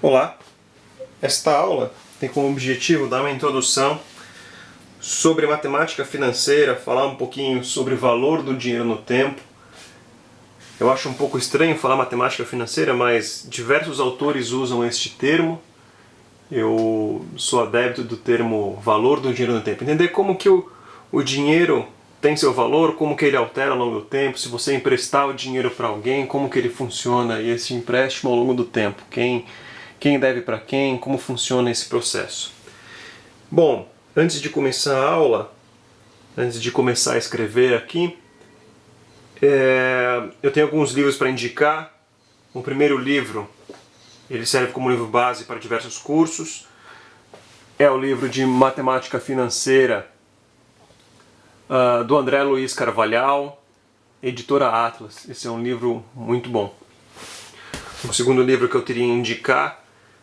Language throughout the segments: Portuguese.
Olá, esta aula tem como objetivo dar uma introdução sobre matemática financeira, falar um pouquinho sobre o valor do dinheiro no tempo. Eu acho um pouco estranho falar matemática financeira, mas diversos autores usam este termo. Eu sou adepto do termo valor do dinheiro no tempo. Entender como que o dinheiro tem seu valor, como que ele altera ao longo do tempo, se você emprestar o dinheiro para alguém, como que ele funciona e esse empréstimo ao longo do tempo, quem deve para quem, como funciona esse processo. Bom, antes de começar a aula, antes de começar a escrever aqui, eu tenho alguns livros para indicar. O primeiro livro, ele serve como livro base para diversos cursos. É o livro de Matemática Financeira do André Luiz Carvalhal, editora Atlas. Esse é um livro muito bom. O segundo livro que eu teria a indicar,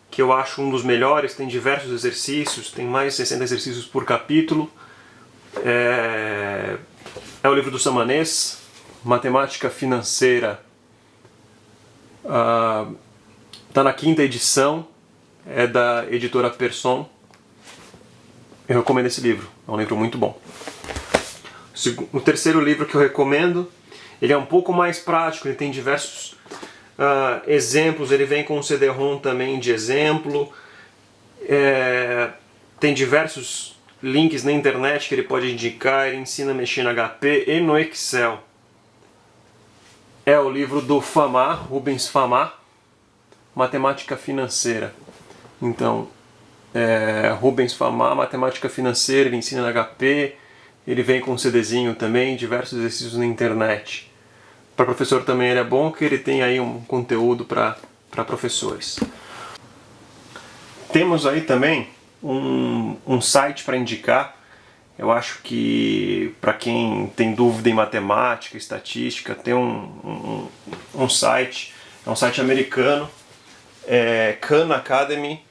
que eu acho um dos melhores, tem diversos exercícios, tem mais de 60 exercícios por capítulo, é o livro do Samanez, Matemática Financeira. Está na 5ª edição, é da editora Persson. Eu recomendo esse livro, é um livro muito bom. O terceiro livro que eu recomendo, ele é um pouco mais prático, ele tem diversos exemplos, ele vem com um CD-ROM também de exemplo, tem diversos links na internet que ele pode indicar, ele ensina a mexer no HP e no Excel. É o livro do Fama, Rubens Fama, Matemática Financeira. Então, Rubens Fama, Matemática Financeira, ele ensina no HP, ele vem com um CDzinho também, diversos exercícios na internet. Para professor também ele é bom, que ele tem aí um conteúdo para professores. Temos aí também um site para indicar. Eu acho que para quem tem dúvida em matemática, estatística, tem um site, é um site americano, Khan Academy,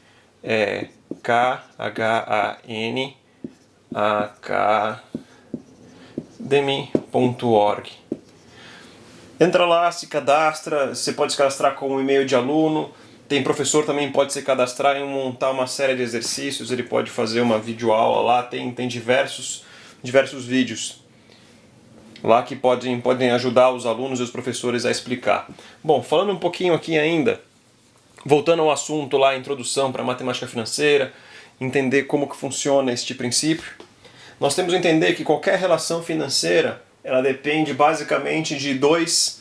KhanAcademy.org. Entra lá, se cadastra, você pode se cadastrar com um e-mail de aluno, tem professor também pode se cadastrar e montar uma série de exercícios, ele pode fazer uma videoaula lá, tem diversos vídeos lá que podem ajudar os alunos e os professores a explicar. Bom, falando um pouquinho aqui ainda, voltando ao assunto lá, introdução para matemática financeira, entender como que funciona este princípio, nós temos que entender que qualquer relação financeira ela depende basicamente de dois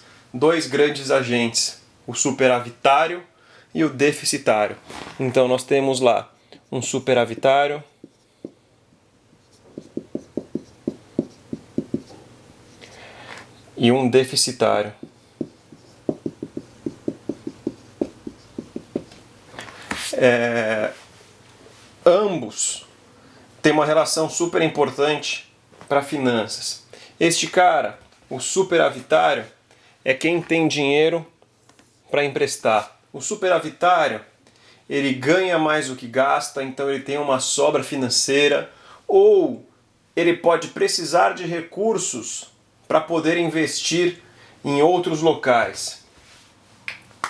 grandes agentes, o superavitário e o deficitário. Então nós temos lá um superavitário e um deficitário. Ambos têm uma relação super importante para finanças. Este cara, o superavitário, é quem tem dinheiro para emprestar. O superavitário, ele ganha mais do que gasta, então ele tem uma sobra financeira, ou ele pode precisar de recursos para poder investir em outros locais.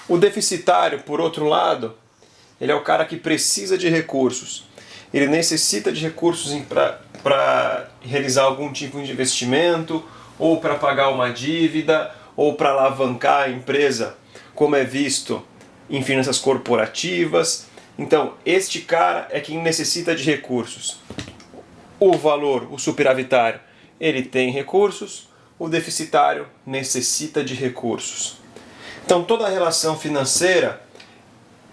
O deficitário, por outro lado, ele é o cara que precisa de recursos. Ele necessita de recursos para realizar algum tipo de investimento, ou para pagar uma dívida, ou para alavancar a empresa, como é visto em finanças corporativas. Então, este cara é quem necessita de recursos. O superavitário, ele tem recursos, o deficitário necessita de recursos. Então, toda a relação financeira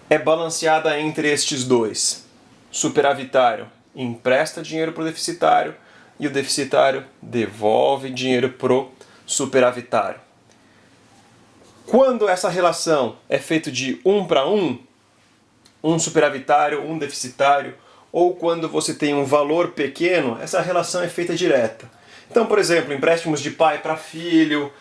é balanceada entre estes dois. O superavitário empresta dinheiro para o deficitário e o deficitário devolve dinheiro para o superavitário. Quando essa relação é feita de 1 para 1, um superavitário, um deficitário, ou quando você tem um valor pequeno, essa relação é feita direta. Então, por exemplo, empréstimos de pai para filho,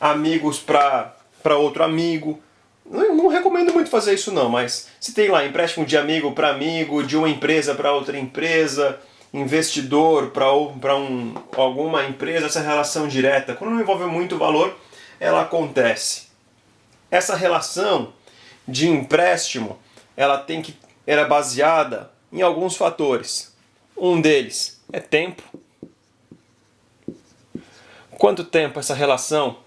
amigos para outro amigo. Não recomendo muito fazer isso não, mas se tem lá empréstimo de amigo para amigo, de uma empresa para outra empresa, investidor para alguma empresa, essa relação direta, quando não envolve muito valor, ela acontece. Essa relação de empréstimo era baseada em alguns fatores. Um deles é tempo. Quanto tempo essa relação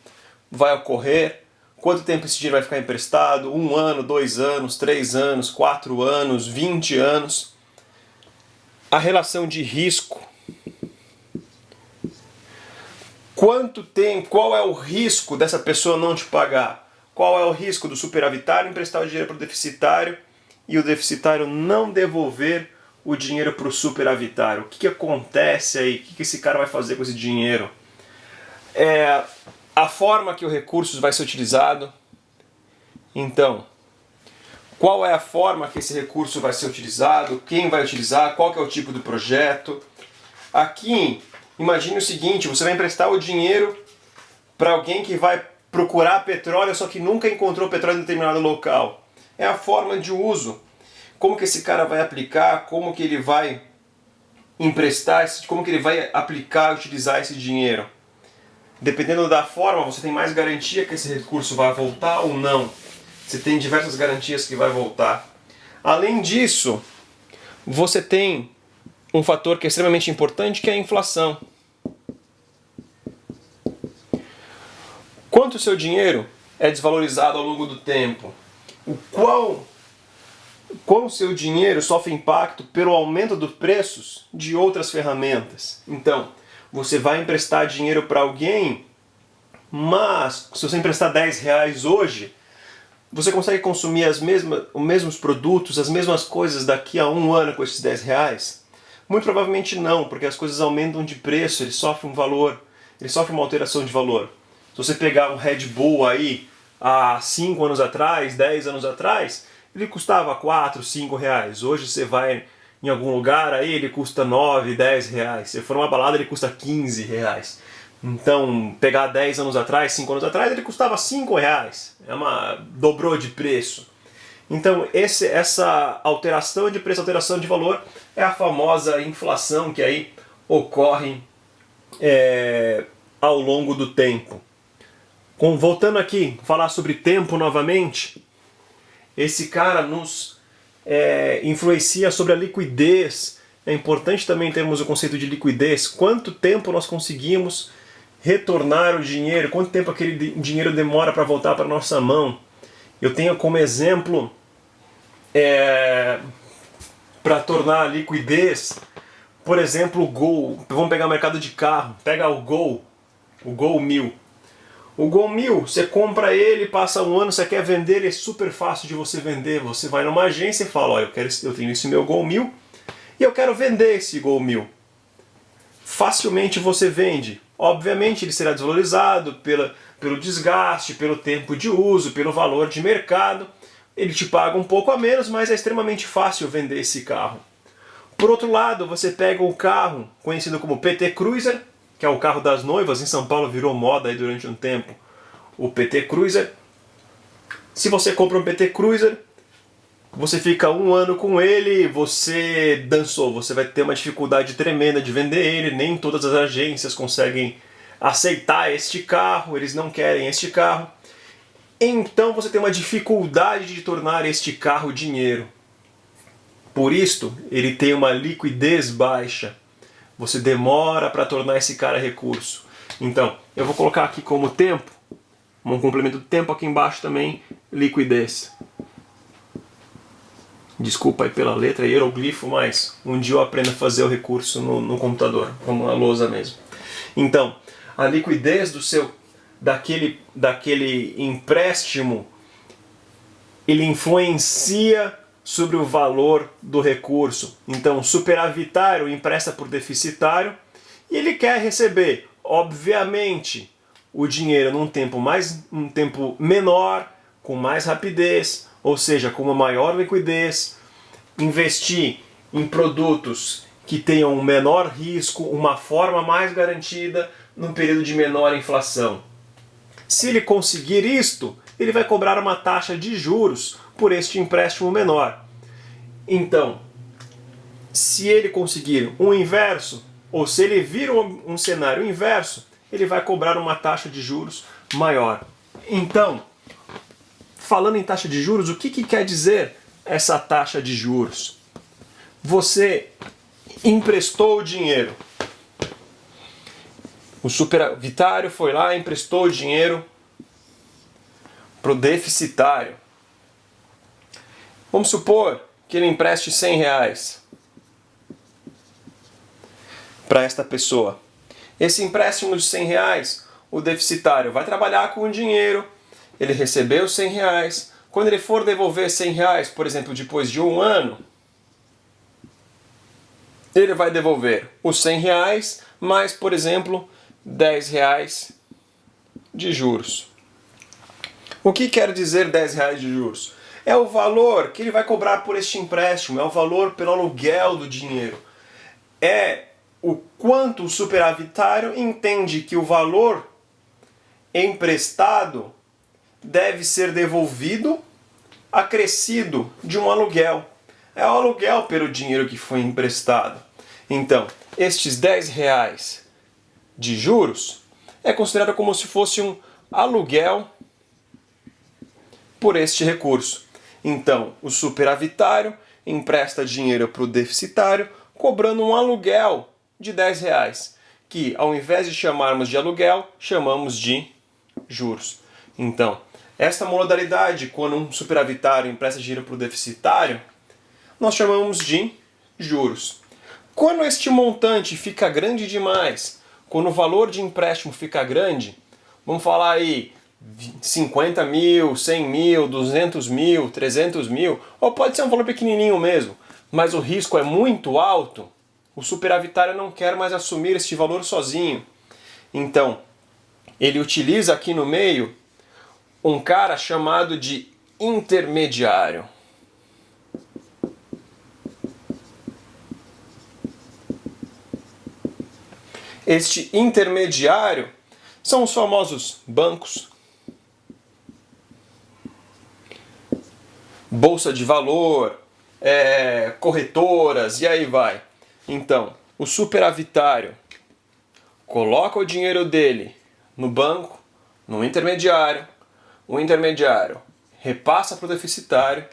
vai ocorrer? Quanto tempo esse dinheiro vai ficar emprestado? 1 ano, 2 anos, 3 anos, 4 anos, 20 anos. A relação de risco. Quanto tempo? Qual é o risco dessa pessoa não te pagar? Qual é o risco do superavitário emprestar o dinheiro para o deficitário e o deficitário não devolver o dinheiro para o superavitário? O que acontece aí? O que esse cara vai fazer com esse dinheiro? A forma que o recurso vai ser utilizado. Então, qual é a forma que esse recurso vai ser utilizado? Quem vai utilizar? Qual que é o tipo do projeto? Aqui, imagine o seguinte, você vai emprestar o dinheiro para alguém que vai procurar petróleo, só que nunca encontrou petróleo em determinado local. É a forma de uso. Como que esse cara vai aplicar, como que ele vai emprestar, como que ele vai aplicar, utilizar esse dinheiro. Dependendo da forma, você tem mais garantia que esse recurso vai voltar ou não. Você tem diversas garantias que vai voltar. Além disso, você tem um fator que é extremamente importante, que é a inflação. Quanto o seu dinheiro é desvalorizado ao longo do tempo? Qual o seu dinheiro sofre impacto pelo aumento dos preços de outras ferramentas? Então, você vai emprestar dinheiro para alguém, mas se você emprestar R$10 hoje, você consegue consumir os mesmos produtos, as mesmas coisas daqui a 1 ano com esses R$10? Muito provavelmente não, porque as coisas aumentam de preço, ele sofre um valor, ele sofre uma alteração de valor. Se você pegar um Red Bull aí há 5 anos atrás, 10 anos atrás, ele custava R$4, R$5. Hoje você vai em algum lugar aí, ele custa R$9, R$10. Se for uma balada, ele custa R$15. Então, pegar 10 anos atrás, 5 anos atrás, ele custava R$5. Dobrou de preço. Então, essa alteração de preço, alteração de valor, é a famosa inflação que aí ocorre ao longo do tempo. Voltando aqui, falar sobre tempo novamente, esse cara nos influencia sobre a liquidez. É importante também termos o conceito de liquidez. Quanto tempo nós conseguimos retornar o dinheiro? Quanto tempo aquele dinheiro demora para voltar para a nossa mão? Eu tenho como exemplo, para tornar a liquidez, por exemplo, o Gol. Vamos pegar o mercado de carro. Pega o Gol 1000. O Gol 1000, você compra ele, passa 1 ano, você quer vender, ele é super fácil de você vender. Você vai numa agência e fala, olha, eu tenho esse meu Gol 1000 e eu quero vender esse Gol 1000. Facilmente você vende. Obviamente ele será desvalorizado pelo desgaste, pelo tempo de uso, pelo valor de mercado. Ele te paga um pouco a menos, mas é extremamente fácil vender esse carro. Por outro lado, você pega um carro conhecido como PT Cruiser, que é o carro das noivas. Em São Paulo virou moda aí durante um tempo o PT Cruiser. Se você compra um PT Cruiser, você fica 1 ano com ele, você dançou, você vai ter uma dificuldade tremenda de vender ele, nem todas as agências conseguem aceitar este carro, eles não querem este carro. Então você tem uma dificuldade de tornar este carro dinheiro. Por isto, ele tem uma liquidez baixa. Você demora para tornar esse cara recurso. Então, eu vou colocar aqui como tempo, um complemento do tempo aqui embaixo também, liquidez. Desculpa aí pela letra, hieroglifo, mas um dia eu aprendo a fazer o recurso no computador, como na lousa mesmo. Então, a liquidez daquele empréstimo, ele influencia sobre o valor do recurso. Então, o superavitário empresta por deficitário e ele quer receber, obviamente, o dinheiro num tempo menor, com mais rapidez, ou seja, com uma maior liquidez, investir em produtos que tenham um menor risco, uma forma mais garantida, num período de menor inflação. Se ele conseguir isto, ele vai cobrar uma taxa de juros por este empréstimo menor. Então, se ele conseguir um inverso, ou se ele vir um cenário inverso, ele vai cobrar uma taxa de juros maior. Então, falando em taxa de juros, o que quer dizer essa taxa de juros? Você emprestou o dinheiro. O superavitário foi lá e emprestou o dinheiro para o deficitário. Vamos supor que ele empreste R$100 para esta pessoa. Esse empréstimo de R$100, o deficitário vai trabalhar com o dinheiro, ele recebeu os R$100, quando ele for devolver R$100, por exemplo, depois de 1 ano, ele vai devolver os R$100 mais, por exemplo, R$10 de juros. O que quer dizer R$10 de juros? É o valor que ele vai cobrar por este empréstimo, é o valor pelo aluguel do dinheiro. É o quanto o superavitário entende que o valor emprestado deve ser devolvido acrescido de um aluguel. É o aluguel pelo dinheiro que foi emprestado. Então, estes R$10 de juros é considerado como se fosse um aluguel por este recurso. Então, o superavitário empresta dinheiro para o deficitário, cobrando um aluguel de R$10, que ao invés de chamarmos de aluguel, chamamos de juros. Então, esta modalidade, quando um superavitário empresta dinheiro para o deficitário, nós chamamos de juros. Quando este montante fica grande demais, quando o valor de empréstimo fica grande, vamos falar aí 50 mil, 100 mil, 200 mil, 300 mil, ou pode ser um valor pequenininho mesmo, mas o risco é muito alto, o superavitário não quer mais assumir este valor sozinho. Então, ele utiliza aqui no meio um cara chamado de intermediário. Este intermediário são os famosos bancos, bolsa de valor, corretoras e aí vai. Então, o superavitário coloca o dinheiro dele no banco, no intermediário, o intermediário repassa para o deficitário,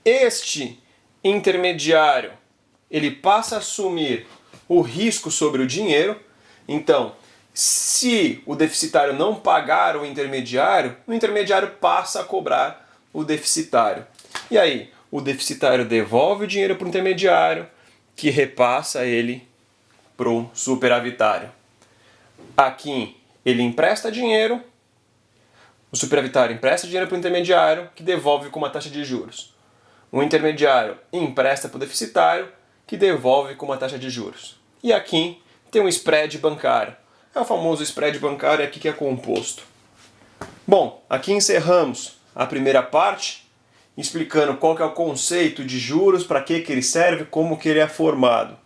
este intermediário ele passa a assumir o risco sobre o dinheiro. Então, se o deficitário não pagar o intermediário passa a cobrar o deficitário. E aí, o deficitário devolve o dinheiro para o intermediário, que repassa ele para o superavitário. Aqui, ele empresta dinheiro, o superavitário empresta dinheiro para o intermediário, que devolve com uma taxa de juros. O intermediário empresta para o deficitário, que devolve com uma taxa de juros. E aqui tem um spread bancário. É o famoso spread bancário aqui que é composto. Bom, aqui encerramos a primeira parte, explicando qual que é o conceito de juros, para que ele serve, como que ele é formado.